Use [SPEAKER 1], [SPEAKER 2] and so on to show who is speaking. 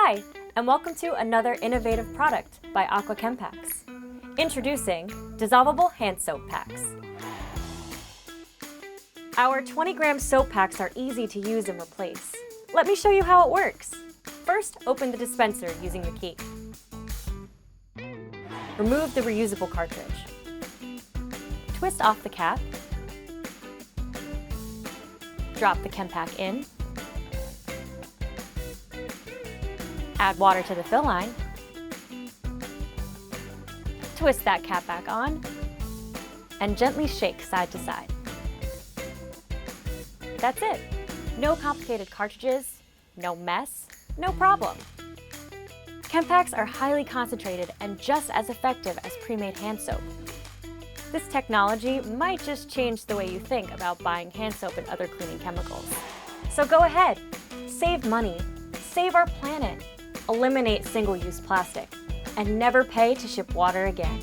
[SPEAKER 1] Hi, and welcome to another innovative product by Aqua Chempacs. Introducing dissolvable hand soap packs. Our 20-gram soap packs are easy to use and replace. Let me show you how it works. First, open the dispenser using the key. Remove the reusable cartridge. Twist off the cap. Drop the chem pack in. Add water to the fill line. Twist that cap back on and gently shake side to side. That's it. No complicated cartridges, no mess, no problem. Chem packs are highly concentrated and just as effective as pre-made hand soap. This technology might just change the way you think about buying hand soap and other cleaning chemicals. So go ahead, save money, save our planet, eliminate single-use plastic, and never pay to ship water again.